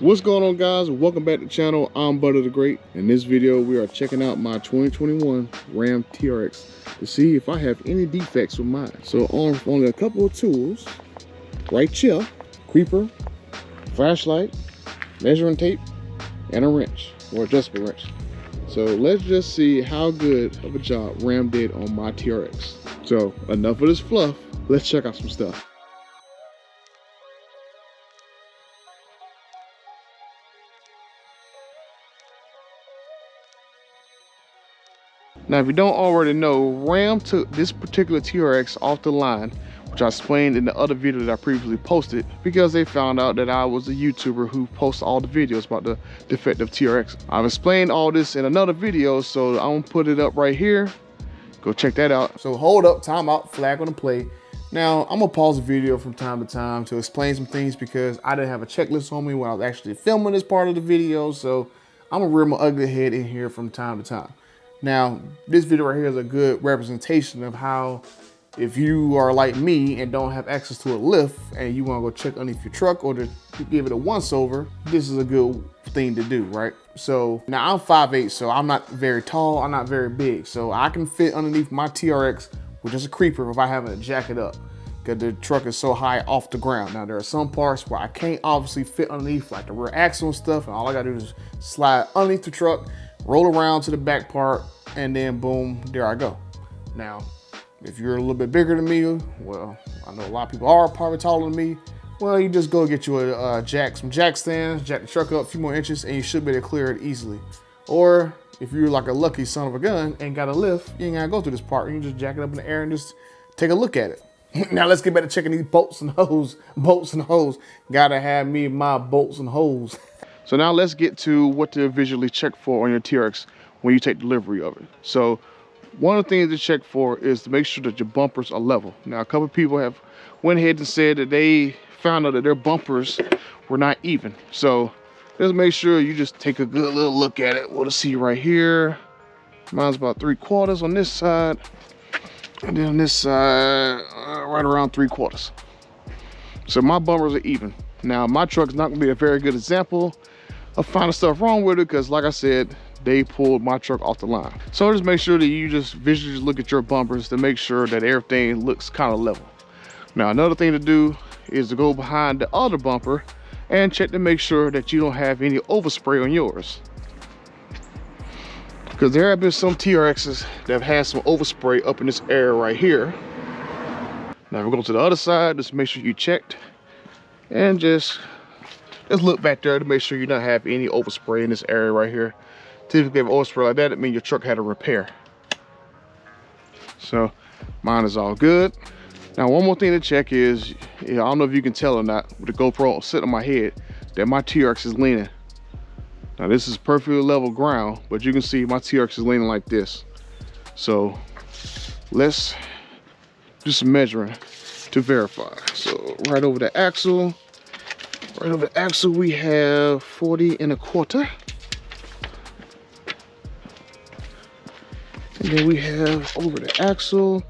What's going on, guys? Welcome back to the channel. I'm Butter the Great. In this video we are checking out my 2021 Ram TRX to see if I have any defects with mine. So on only a couple of tools right here: creeper, flashlight, measuring tape, and a wrench, or adjustable wrench. So let's just see how good of a job Ram did on my TRX. So enough of this fluff, let's check out some stuff. Now, if you don't already know, Ram took this particular TRX off the line, which I explained in the other video that I previously posted, because they found out that I was a YouTuber who posts all the videos about the defective TRX. I've explained all this in another video, so I'm gonna put it up right here. Go check that out. So hold up, time out, flag on the play. Now, I'm gonna pause the video from time to time to explain some things because I didn't have a checklist on me when I was actually filming this part of the video, so I'm gonna rear my ugly head in here from time to time. Now, this video right here is a good representation of how, if you are like me and don't have access to a lift and you want to go check underneath your truck or to give it a once over, this is a good thing to do, right? So now I'm 5'8", so I'm not very tall, I'm not very big, so I can fit underneath my TRX with just a creeper if I haven't jack it up, because the truck is so high off the ground. Now there are some parts where I can't obviously fit underneath, like the rear axle and stuff, and all I gotta do is slide underneath the truck, roll around to the back part, and then boom, there I go. Now, if you're a little bit bigger than me, well, I know a lot of people are probably taller than me, well, you just go get you a some jack stands, jack the truck up a few more inches, and you should be able to clear it easily. Or if you're like a lucky son of a gun and got a lift, you ain't gotta go through this part. You can just jack it up in the air and just take a look at it. Now let's get back to checking these bolts and hose. Bolts and hose. Gotta have me my bolts and hose. So now let's get to what to visually check for on your TRX when you take delivery of it. So one of the things to check for is to make sure that your bumpers are level. Now, a couple of people have went ahead and said that they found out that their bumpers were not even. So just make sure you just take a good little look at it. We'll see right here. Mine's about 3/4 on this side. And then on this side, right around 3/4. So my bumpers are even. Now, my truck is not gonna be a very good example of finding stuff wrong with it, because like I said, they pulled my truck off the line. So just make sure that you just visually look at your bumpers to make sure that everything looks kind of level. Now, another thing to do is to go behind the other bumper and check to make sure that you don't have any overspray on yours, because there have been some TRXs that have had some overspray up in this area right here. Now, if we go to the other side, just make sure you checked and just look back there to make sure you don't have any overspray in this area right here. Typically, if overspray like that, it means your truck had a repair. So mine is all good. Now, one more thing to check is, I don't know if you can tell or not, with the GoPro sitting on my head, that my TRX is leaning. Now, this is perfectly level ground, but you can see my TRX is leaning like this. So let's do some measuring to verify. So right over the axle, we have 40 1/4. And then we have over the axle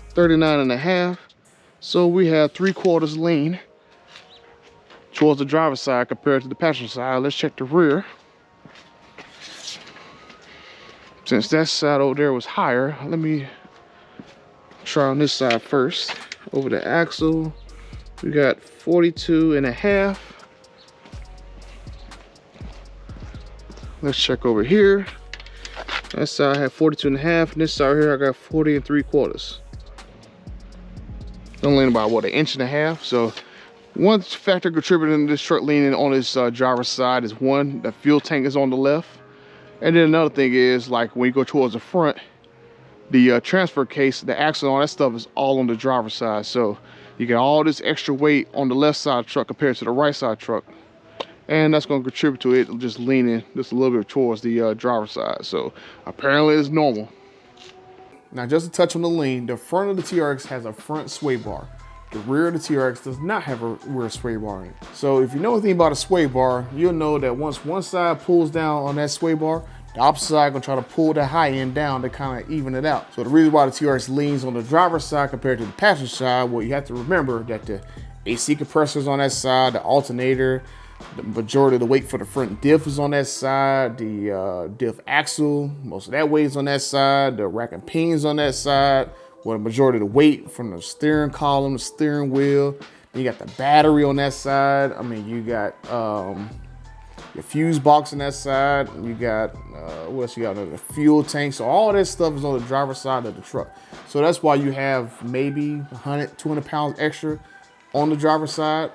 39 1/2. So we have 3/4 lean towards the driver's side compared to the passenger side. Let's check the rear. Since that side over there was higher, let me try on this side first. Over the axle, we got 42 1/2. Let's check over here. That side I have 42 1/2, and this side here I got 40 3/4. Don't lean about what, 1.5 inches. So one factor contributing to this truck leaning on this driver's side is, one, the fuel tank is on the left, and then another thing is, like when you go towards the front, the transfer case, the axle, all that stuff is all on the driver's side. So you get all this extra weight on the left side of the truck compared to the right side truck. And that's going to contribute to it just leaning just a little bit towards the driver's side. So apparently it's normal. Now, just to touch on the lean, the front of the TRX has a front sway bar. The rear of the TRX does not have a rear sway bar in it. So if you know anything about a sway bar, you'll know that once one side pulls down on that sway bar, the opposite side gonna try to pull the high end down to kind of even it out. So the reason why the TRX leans on the driver's side compared to the passenger side, well, you have to remember that the AC compressors on that side, the alternator, The majority of the weight for the front diff is on that side. The diff axle, most of that weight is on that side. The rack and pinions on that side, where the majority of the weight from the steering column, the steering wheel. Then you got the battery on that side. I mean, you got your fuse box on that side. You got, what else you got? The fuel tank. So all this stuff is on the driver's side of the truck. So that's why you have maybe 100, 200 pounds extra on the driver's side.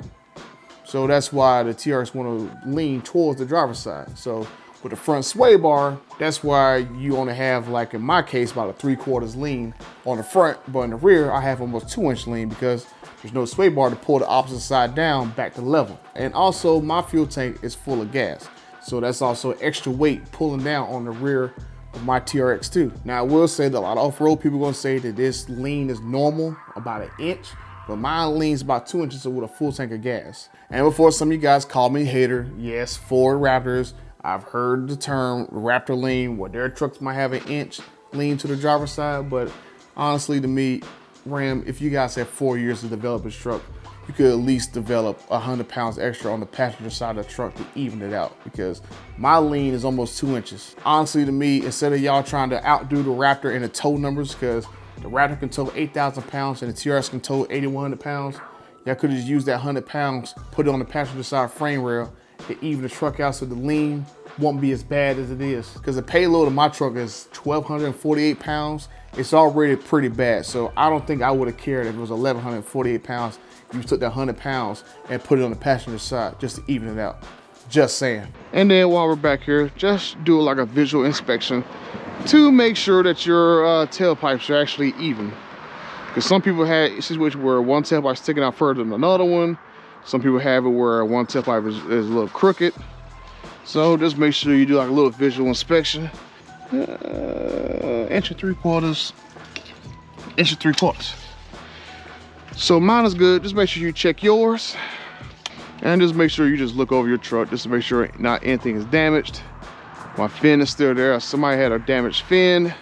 So that's why the TRX want to lean towards the driver's side. So with the front sway bar, that's why you only have, like in my case, about a 3/4 lean on the front, but in the rear, I have almost 2-inch lean because there's no sway bar to pull the opposite side down back to level. And also my fuel tank is full of gas. So that's also extra weight pulling down on the rear of my TRX too. Now I will say that a lot of off-road people are gonna say that this lean is normal, about 1 inch. But mine leans about 2 inches with a full tank of gas. And before some of you guys call me a hater, yes, Ford Raptors, I've heard the term Raptor lean, where their trucks might have 1 inch lean to the driver's side. But honestly, to me, Ram, if you guys have 4 years to develop this truck, you could at least develop 100 pounds extra on the passenger side of the truck to even it out, because my lean is almost 2 inches. Honestly, to me, instead of y'all trying to outdo the Raptor in the tow numbers, because the Raptor can tow 8,000 pounds and the TRX can tow 8,100 pounds. Y'all could have just used that 100 pounds, put it on the passenger side frame rail, to even the truck out so the lean won't be as bad as it is. Because the payload of my truck is 1,248 pounds. It's already pretty bad. So I don't think I would have cared if it was 1,148 pounds. You took that 100 pounds and put it on the passenger side just to even it out. Just saying. And then while we're back here, just do like a visual inspection to make sure that your tailpipes are actually even. Because some people had a situation where one tailpipe is sticking out further than another one. Some people have it where one tailpipe is a little crooked. So just make sure you do like a little visual inspection. 1 3/4, 1 3/4. So mine is good. Just make sure you check yours. And just make sure you just look over your truck just to make sure not anything is damaged. My fin is still there. Somebody had a damaged fin.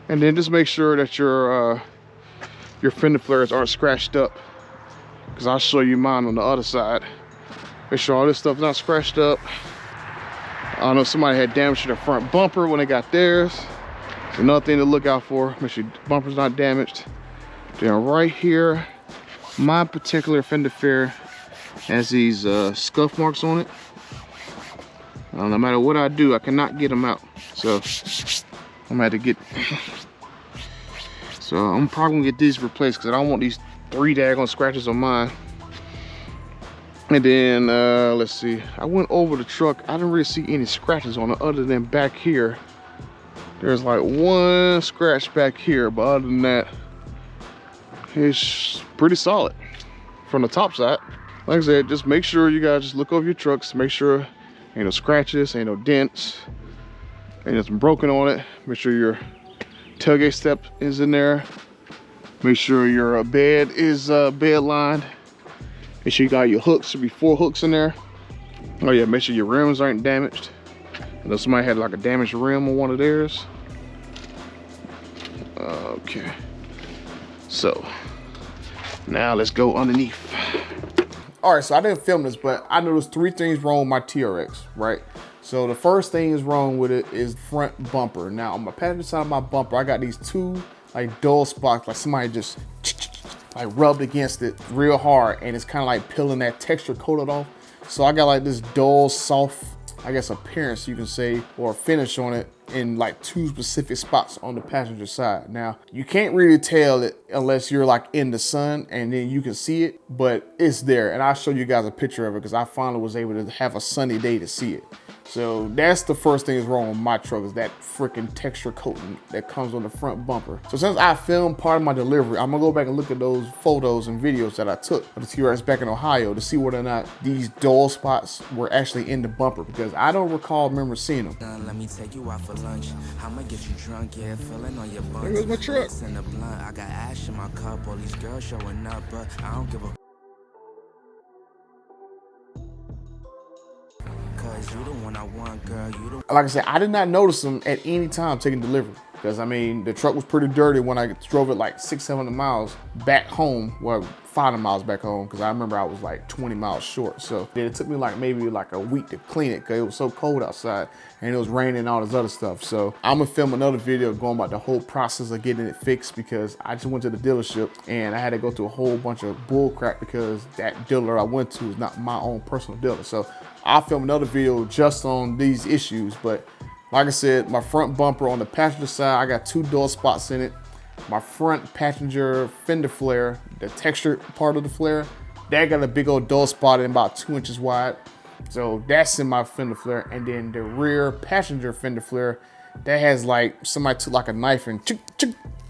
And then just make sure that your fender flares aren't scratched up, because I'll show you mine on the other side. Make sure all this stuff's not scratched up. I know somebody had damage to their front bumper when they got theirs. It's another thing to look out for. Make sure your bumper's not damaged. Then right here, my particular fender flare has these scuff marks on it. No matter what I do, I cannot get them out. So I'm gonna have to get. So I'm probably gonna get these replaced because I don't want these 3 daggone scratches on mine. And then let's see. I went over the truck. I didn't really see any scratches on it other than back here. There's like 1 scratch back here, but other than that, it's pretty solid from the top side. Like I said, just make sure you guys just look over your trucks, make sure ain't no scratches, ain't no dents, ain't nothing broken on it. Make sure your tailgate step is in there. Make sure your bed is bed lined. Make sure you got your hooks. Should be 4 hooks in there. Oh yeah, make sure your rims aren't damaged. I know somebody had like a damaged rim on one of theirs. Okay. So now let's go underneath. All right, so I didn't film this, but I noticed 3 things wrong with my TRX, right? So the first thing is wrong with it is front bumper. Now on my passenger side of my bumper, I got these 2 like dull spots, like somebody just like rubbed against it real hard, and it's kind of like peeling that texture coated off. So I got like this dull, soft, I guess appearance you can say, or finish on it in like 2 specific spots on the passenger side. Now you can't really tell it unless you're like in the sun and then you can see it, but it's there. And I'll show you guys a picture of it because I finally was able to have a sunny day to see it. So that's the first thing that's wrong with my truck, is that freaking texture coating that comes on the front bumper. So since I filmed part of my delivery, I'm gonna go back and look at those photos and videos that I took of the TRX back in Ohio to see whether or not these dull spots were actually in the bumper, because I don't remember seeing them. Let me take you out for lunch. I'ma get you drunk, yeah, feeling on your buns. There goes my truck. In the blunt, I got ash in my cup, all these girls showing up, but I don't give a. Cause you the one I want, girl. You the. Like I said, I did not notice them at any time taking delivery. Because I mean, the truck was pretty dirty when I drove it like 600-700 miles back home. Well, 500 miles back home, because I remember I was like 20 miles short. So it took me like maybe like a week to clean it because it was so cold outside and it was raining and all this other stuff. So I'm gonna film another video going about the whole process of getting it fixed, because I just went to the dealership and I had to go through a whole bunch of bull crap because that dealer I went to is not my own personal dealer. So I'll film another video just on these issues. But like I said, my front bumper on the passenger side, I got 2 dull spots in it. My front passenger fender flare, the textured part of the flare, that got a big old dull spot in about 2 inches wide. So that's in my fender flare. And then the rear passenger fender flare, that has like, somebody took like a knife and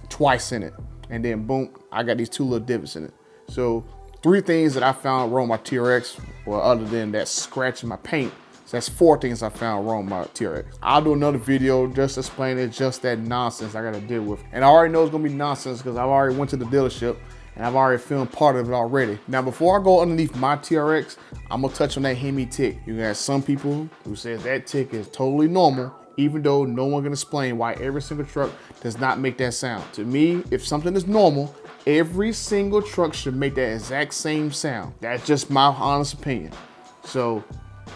twice in it. And then boom, I got these 2 little divots in it. So 3 things that I found wrong with my TRX, well, other than that scratch in my paint. So that's 4 things I found wrong with my TRX. I'll do another video just explaining just that nonsense I gotta deal with. And I already know it's gonna be nonsense because I've already went to the dealership and I've already filmed part of it already. Now, before I go underneath my TRX, I'm gonna touch on that Hemi tick. You got some people who say that tick is totally normal, even though no one can explain why every single truck does not make that sound. To me, if something is normal, every single truck should make that exact same sound. That's just my honest opinion. So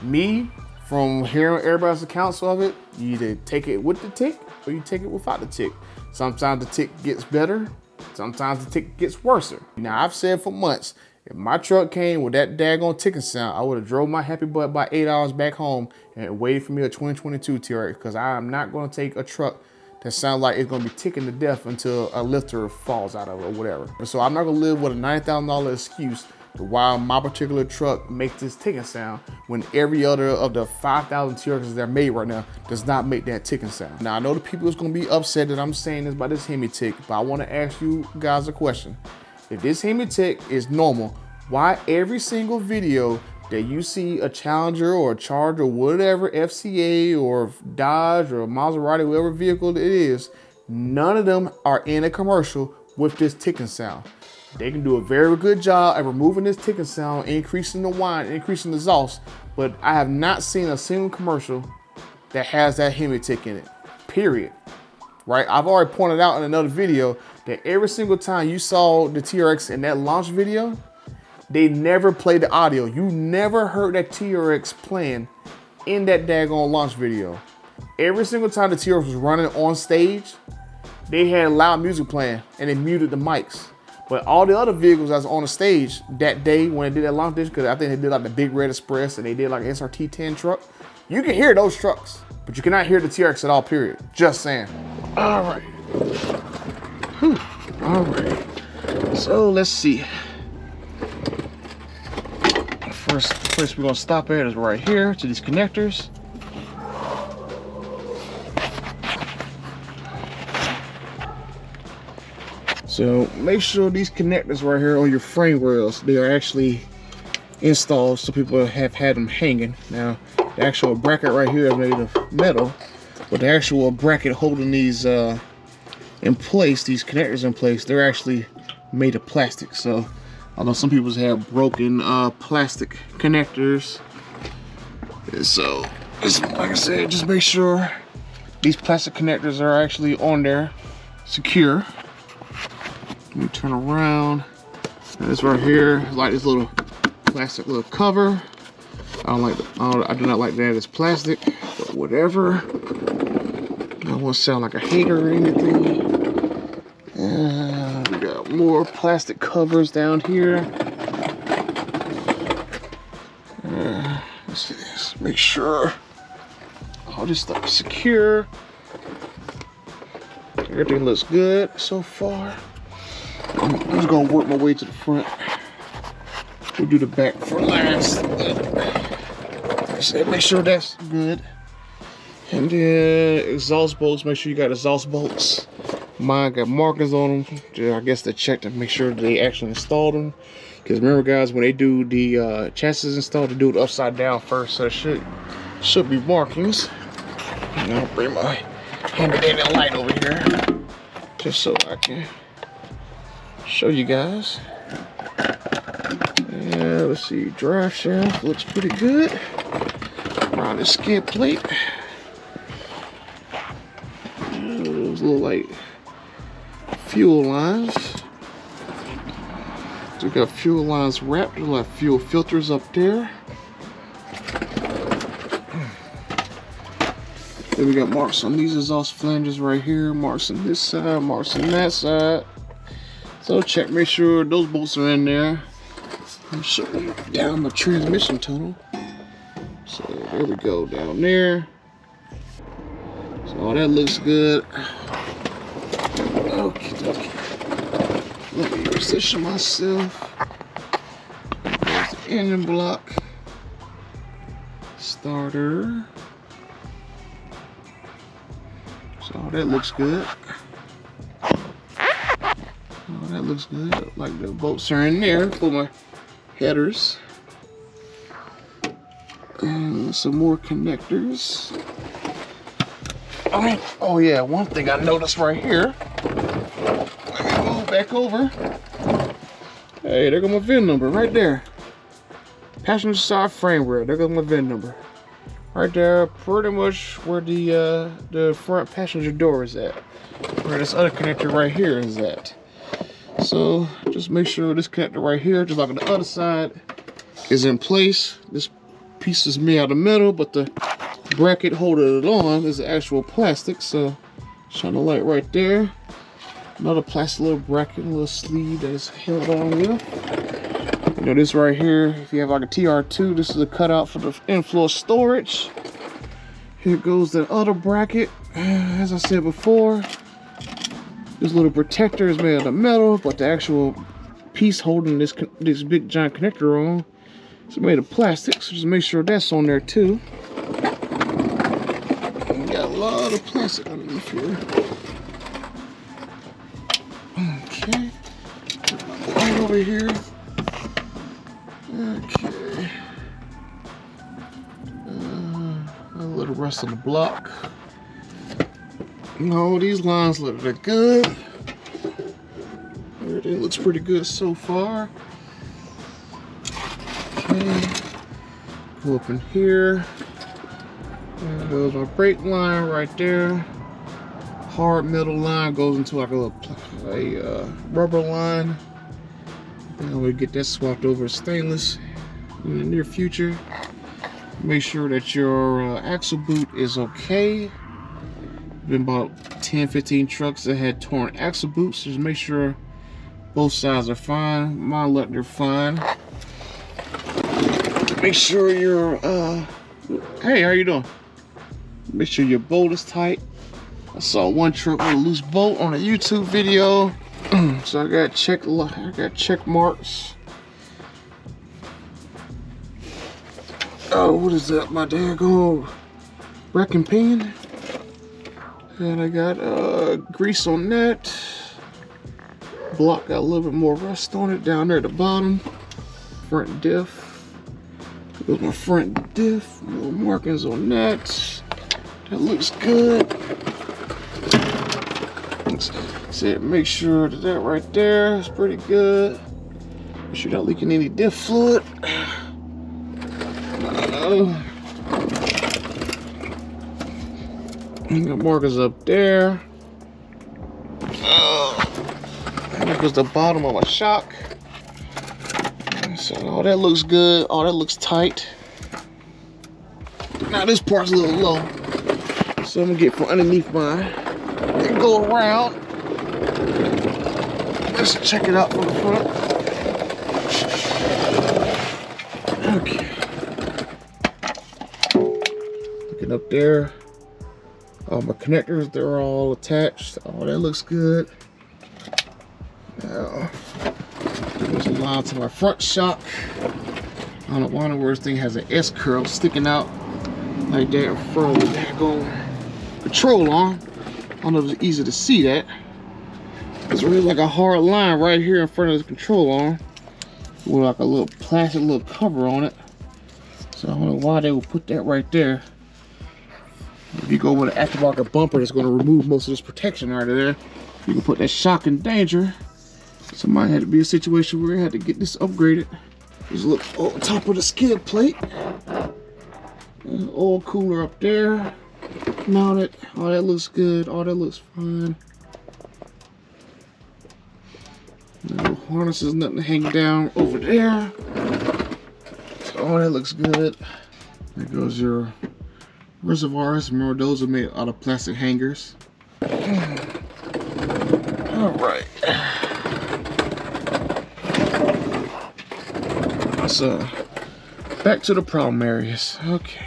me, from hearing everybody's accounts of it, you either take it with the tick or you take it without the tick. Sometimes the tick gets better, sometimes the tick gets worse. Now, I've said for months, if my truck came with that daggone ticking sound, I would have drove my happy butt by 8 hours back home and waited for me a 2022 TRX, because I am not going to take a truck that sounds like it's going to be ticking to death until a lifter falls out of it or whatever. And so I'm not going to live with a $90,000 excuse to why my particular truck makes this ticking sound when every other of the 5,000 TRXs that are made right now does not make that ticking sound. Now, I know the people is going to be upset that I'm saying this about this Hemi tick, but I want to ask you guys a question. If this Hemi tick is normal, why every single video that you see a Challenger or a Charger or whatever, FCA or Dodge or Maserati, whatever vehicle it is, none of them are in a commercial with this ticking sound? They can do a very good job at removing this ticking sound, increasing the whine, increasing the exhaust, but I have not seen a single commercial that has that Hemi tick in it, period. Right? I've already pointed out in another video that every single time you saw the TRX in that launch video, they never played the audio. You never heard that TRX playing in that daggone launch video. Every single time the TRX was running on stage, they had loud music playing and they muted the mics. But all the other vehicles that was on the stage that day when they did that launch edition, because I think they did like the Big Red Express and they did like an SRT10 truck, you can hear those trucks, but you cannot hear the TRX at all, period. Just saying. All right. Whew. All right. So let's see. First place we're gonna stop at is right here to these connectors. So make sure these connectors right here on your frame rails, they are actually installed. So people have had them hanging. Now, the actual bracket right here is made of metal, but the actual bracket holding these in place, these connectors in place, they're actually made of plastic. So although some people have broken plastic connectors, and so like I said, just make sure these plastic connectors are actually on there, secure. Let me turn around. And this right here is like this little plastic little cover. I do not like that as plastic, but whatever. I don't want to sound like a hater or anything. We got more plastic covers down here. Let's see this. Make sure all this stuff is secure. Everything looks good so far. I'm just gonna work my way to the front. We'll do the back for last. Like I said, make sure that's good. And then exhaust bolts, make sure you got exhaust bolts. Mine got markings on them. I guess to check to make sure they actually installed them. Because remember guys, when they do the chassis install, they do it upside down first. So it should be markings. And I'll bring my handy light over here just so I can show you guys. Yeah, let's see, drive shaft looks pretty good. Around the skid plate. Those little like fuel lines. So we got fuel lines wrapped. There's like fuel filters up there. Then we got marks on these exhaust flanges right here. Marks on this side, marks on that side. So check, make sure those bolts are in there. I'm showing down the transmission tunnel. So there we go, down there. So all that looks good. Okay. Let me position myself. There's the engine block. Starter. So all that looks good. Oh, that looks good. Like the bolts are in there for my headers. And some more connectors. Oh yeah, one thing I noticed right here. Let me move back over. Hey, there goes my VIN number right there. Passenger side firmware. There goes my VIN number. Right there, pretty much where the front passenger door is at. Where this other connector right here is at. So just make sure this connector right here, just like on the other side, is in place. This piece is made out of metal, but the bracket holding it on is actual plastic. So shine the light right there. Another plastic little bracket, little sleeve that is held on with. You know, this right here, if you have like a TR2, this is a cutout for the inflow storage. Here goes the other bracket. As I said before, this little protector is made out of metal, but the actual piece holding this big giant connector on is made of plastic. So just make sure that's on there too. And we got a lot of plastic underneath here. Okay, right over here. Okay, a little rust on the block. No, these lines look good. Everything looks pretty good so far. Okay, go up in here. There goes my brake line right there. Hard metal line goes into like a rubber line. Then we'll get that swapped over to stainless in the near future. Make sure that your axle boot is okay. Been about 10-15 trucks that had torn axle boots. Just make sure both sides are fine. Mine look, they're fine. Make sure your hey, how you doing? Make sure your bolt is tight. I saw one truck with a loose bolt on a YouTube video. So I got check marks. Oh, what is that? My daggone rack and pin. And I got grease on that. Block got a little bit more rust on it down there at the bottom. Front diff. There's my front diff. Little markings on that. That looks good. Make sure that right there is pretty good. Make sure you're not leaking any diff fluid. Got markers up there. There goes the bottom of my shock. So all that looks good. All that looks tight. Now this part's a little low. So I'm gonna get from underneath mine and go around. Let's check it out from the front. Okay. Looking up there. All my connectors, they're all attached. Oh, that looks good. Now, there's a line to my front shock. I don't know why the worst thing has an S curve sticking out like that in front of the daggone control arm. I don't know if it's easy to see that. It's really like a hard line right here in front of the control arm with like a little plastic little cover on it. So I don't know why they would put that right there. If you go with an aftermarket bumper that's going to remove most of this protection right there, you can put that shock in danger. So might have to be a situation where I had to get this upgraded. Just look on top of the skid plate. Oil cooler up there. mounted. Oh, that looks good. Oh, that looks fine. No harnesses, nothing to hang down over there. Oh, that looks good. There goes your reservoirs. Remember, those are made out of plastic hangers. All right. So, back to the problem areas. Okay.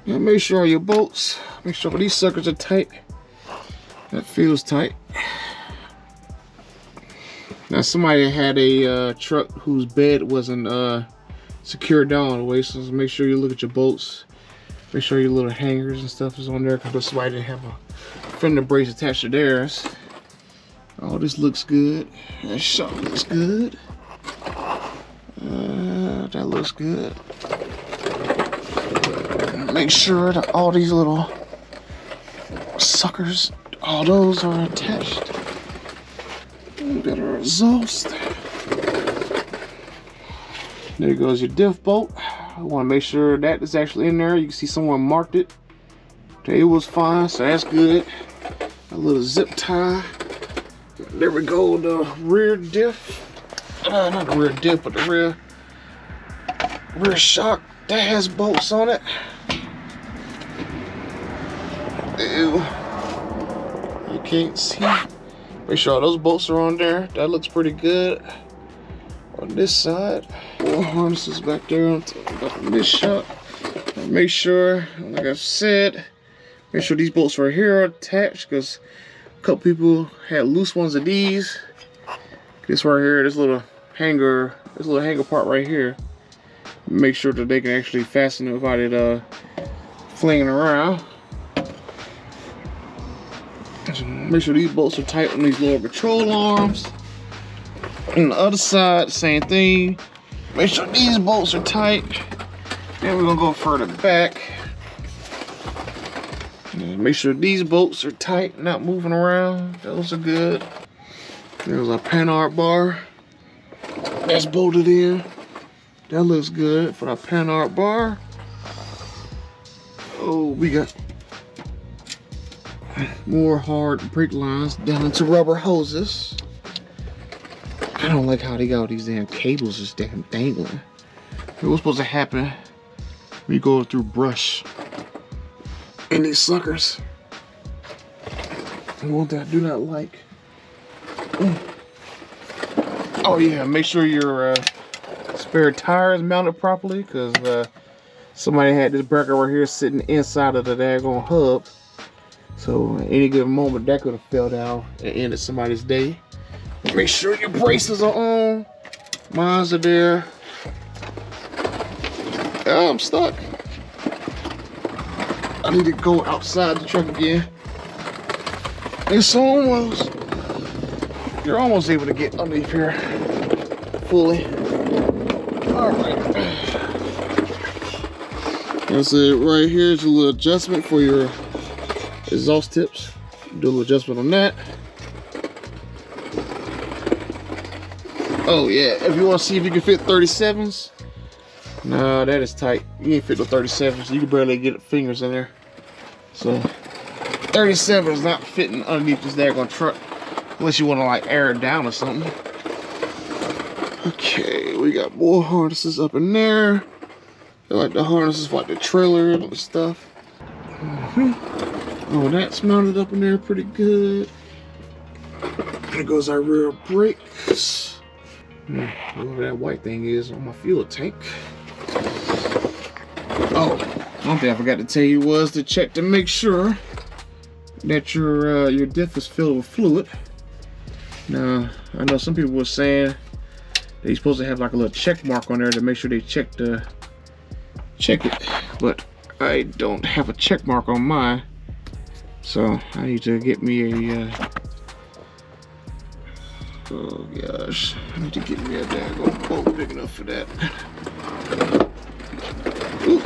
Now make sure your bolts, make sure these suckers are tight. That feels tight. Now somebody had a truck whose bed wasn't secured down all the way, so make sure you look at your bolts. Make sure your little hangers and stuff is on there, because somebody didn't have a fender brace attached to theirs. Oh, this looks good. That shot looks good. That looks good. Make sure that all these little suckers, all those are attached. Got our exhaust. There goes your diff bolt. I want to make sure that is actually in there. You can see someone marked it. Okay, it was fine, so that's good. A little zip tie. There we go, the rear diff. Not the rear diff, but the rear shock. That has bolts on it. Ew. You can't see. Make sure those bolts are on there. That looks pretty good. On this side, more harnesses back there on this shock. Make sure, like I said, make sure these bolts right here are attached, because a couple people had loose ones of these. This right here, this little hanger part right here. Make sure that they can actually fasten it without it flinging around. So make sure these bolts are tight on these lower control arms. On the other side, same thing. Make sure these bolts are tight. Then we're gonna go further back. And make sure these bolts are tight, not moving around. Those are good. There's our panhard bar. That's bolted in. That looks good for our panhard bar. Oh, we got more hard brake lines down into rubber hoses. I don't like how they got all these damn cables just damn dangling. What's supposed to happen when you go through brush and these suckers? One thing I do not like. Oh yeah, make sure your spare tire is mounted properly, because somebody had this breaker right here sitting inside of the daggone hub. So at any given moment, that could have fell down and ended somebody's day. Make sure your braces are on. Mine's are there. Oh, I'm stuck. I need to go outside the truck again. It's almost. You're almost able to get underneath here fully. All right. That's it right here. Is a little adjustment for your exhaust tips. Do a little adjustment on that. Oh yeah, if you want to see if you can fit 37s, no, that is tight. You ain't fit the 37s. You can barely get fingers in there. So 37 is not fitting underneath this daggone truck, unless you want to like air it down or something. Okay, we got more harnesses up in there. They're like the harnesses for like the trailer and stuff. Oh, that's mounted up in there pretty good. There goes our rear brakes. Whatever that white thing is on my fuel tank. Oh, one thing I forgot to tell you was to check to make sure that your diff is filled with fluid. Now, I know some people were saying that you're supposed to have like a little check mark on there to make sure they check it, but I don't have a check mark on mine, so I need to get me a oh gosh, I need to get me a daggone bolt big enough for that. Ooh.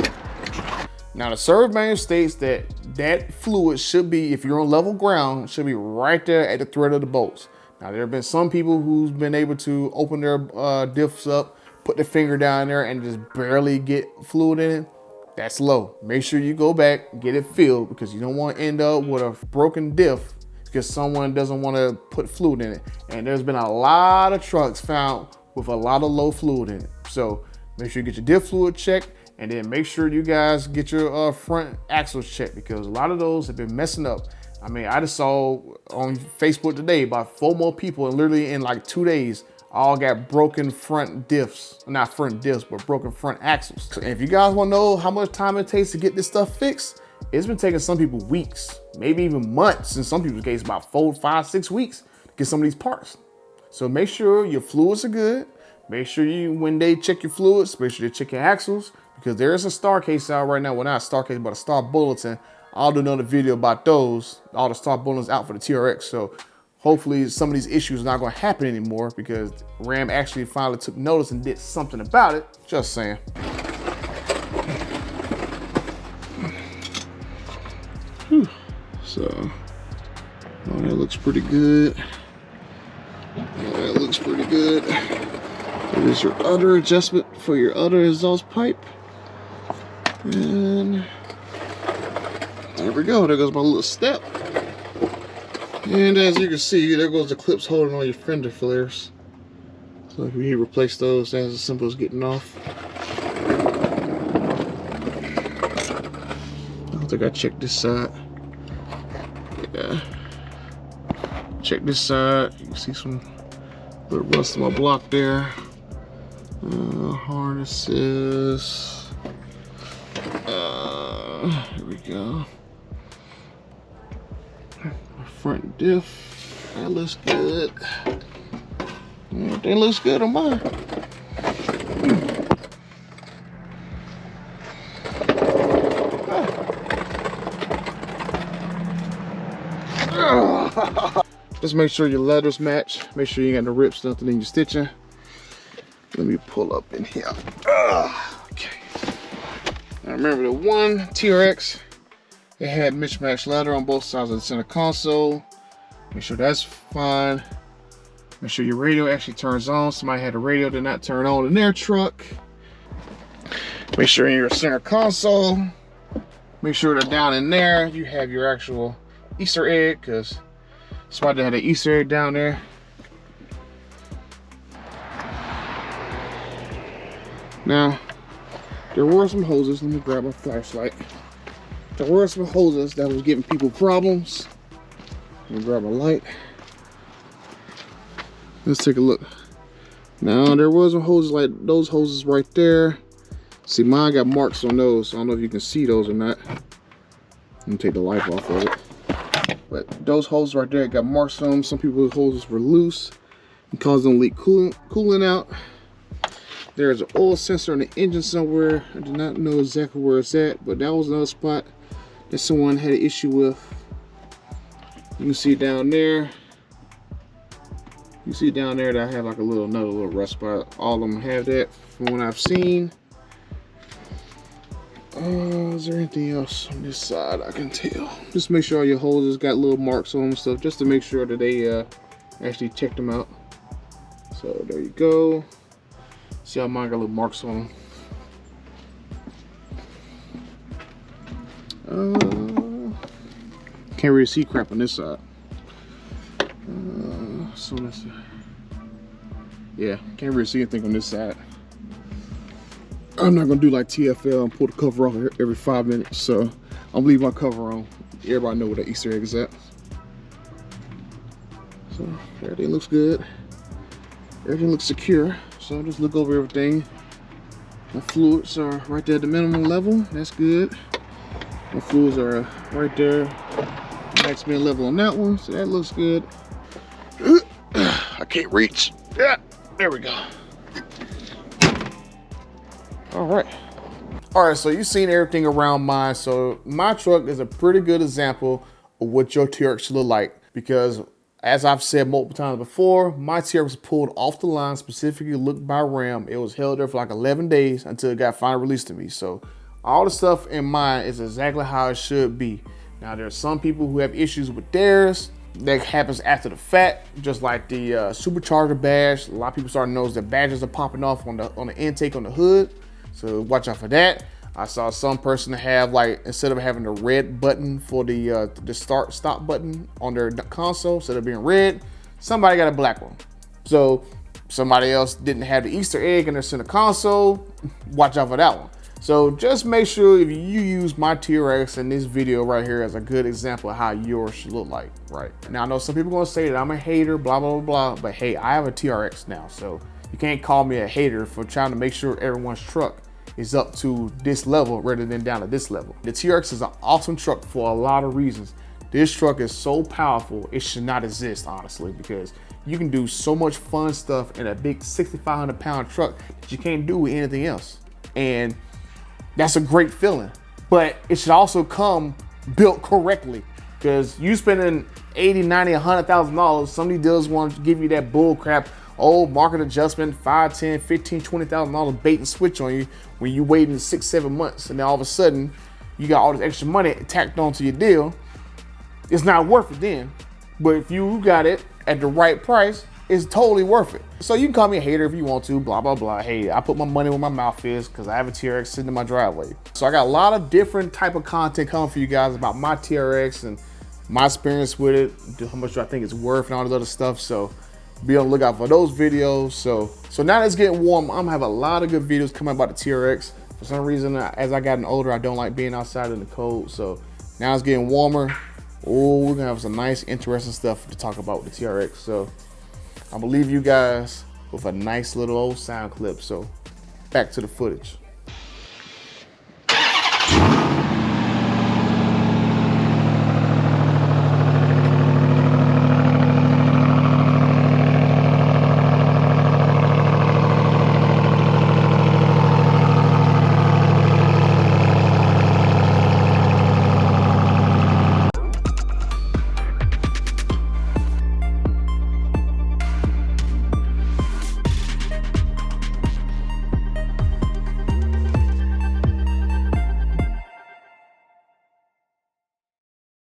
Now the service manual states that that fluid should be, if you're on level ground, should be right there at the thread of the bolts. Now there have been some people who's been able to open their diffs up, put their finger down there and just barely get fluid in it. That's low. Make sure you go back and get it filled, because you don't want to end up with a broken diff because someone doesn't want to put fluid in it. And there's been a lot of trucks found with a lot of low fluid in it. So make sure you get your diff fluid checked, and then make sure you guys get your front axles checked, because a lot of those have been messing up. I mean, I just saw on Facebook today about 4 more people, and literally in like 2 days, all got broken front diffs. Not front diffs, but broken front axles. And if you guys want to know how much time it takes to get this stuff fixed, it's been taking some people weeks, maybe even months. In some people's case, about 4, 5, 6 weeks to get some of these parts. So make sure your fluids are good. Make sure when they check your fluids, make sure they check your axles, because there is a star case out right now. Well, not a star case, but a star bulletin. I'll do another video about those. All the star bulletins out for the TRX. So hopefully some of these issues are not going to happen anymore, because Ram actually finally took notice and did something about it. Just saying. Whew. So, oh, that looks pretty good. Oh, that looks pretty good. There's your udder adjustment for your udder exhaust pipe. And there we go. There goes my little step. And as you can see, there goes the clips holding on your fender flares. So if you need to replace those, that's as simple as getting off. I think I checked this side. Yeah. Check this side. You can see some little rust in my block there. Harnesses. Here we go. Front diff, that looks good. Everything looks good on mine. Just make sure your letters match. Make sure you ain't got no rips, nothing in your stitching. Let me pull up in here. Okay. Now remember, the one TRX, it had mismatched leather on both sides of the center console. Make sure that's fine. Make sure your radio actually turns on. Somebody had a radio did not turn on in their truck. Make sure in your center console, make sure that down in there you have your actual Easter egg, because somebody had an Easter egg down there. Now, there were some hoses. Let me grab my flashlight. There were some hoses that was giving people problems. Let me grab a light. Let's take a look. Now, there was some hoses like those hoses right there. See, mine got marks on those. I don't know if you can see those or not. Let me take the light off of it. But those hoses right there got marks on them. Some people's hoses were loose and caused them to leak coolant out. There's an oil sensor in the engine somewhere. I do not know exactly where it's at, but that was another spot that someone had an issue with. You can see down there. You see down there that I have like another little rust spot. All of them have that from what I've seen. Is there anything else on this side I can tell? Just make sure all your hoses got little marks on them and stuff, just to make sure that they actually checked them out. So there you go. See how mine got little marks on them. Can't really see crap on this side. So let's see. Yeah, can't really see anything on this side. I'm not gonna do like TFL and pull the cover off every 5 minutes, so I'm gonna leave my cover on. Everybody know where the Easter egg is at. So everything looks good. Everything looks secure. So just look over everything. My fluids are right there at the minimum level. That's good. My fluids are right there. Maximum level on that one, so that looks good. I can't reach. Yeah, there we go. All right, so you've seen everything around mine. So my truck is a pretty good example of what your TRX should look like, because as I've said multiple times before, my TRX was pulled off the line, specifically looked by Ram. It was held there for like 11 days until it got finally released to me. So all the stuff in mine is exactly how it should be. Now, there's some people who have issues with theirs. That happens after the fact, just like the supercharger badge. A lot of people starting to notice that badges are popping off on the intake on the hood. So watch out for that. I saw some person have, like, instead of having the red button for the start stop button on their console, instead of being red, somebody got a black one. So somebody else didn't have the Easter egg in their center console. Watch out for that one. So just make sure if you use my TRX in this video right here as a good example of how yours should look like, right? Now I know some people are gonna say that I'm a hater, blah, blah, blah, but hey, I have a TRX now, so you can't call me a hater for trying to make sure everyone's truck is up to this level rather than down to this level. The TRX is an awesome truck for a lot of reasons. This truck is so powerful, it should not exist, honestly, because you can do so much fun stuff in a big 6,500 pound truck that you can't do with anything else. And that's a great feeling, but it should also come built correctly, because you spending 80, 90, $100,000, some of these dealers want to give you that bull crap, old market adjustment, $5, $10, $15, $20,000 bait and switch on you when you waiting 6, 7 months, and then all of a sudden you got all this extra money tacked onto your deal. It's not worth it then, but if you got it at the right price, it's totally worth it. So you can call me a hater if you want to, blah, blah, blah. Hey, I put my money where my mouth is because I have a TRX sitting in my driveway. So I got a lot of different type of content coming for you guys about my TRX and my experience with it, how much I think it's worth and all this other stuff. So be on the lookout for those videos. So now it's getting warm. I'm gonna have a lot of good videos coming about the TRX. For some reason, as I gotten older, I don't like being outside in the cold. So now it's getting warmer. Oh, we're gonna have some nice, interesting stuff to talk about with the TRX. So I'm gonna leave you guys with a nice little old sound clip. So back to the footage.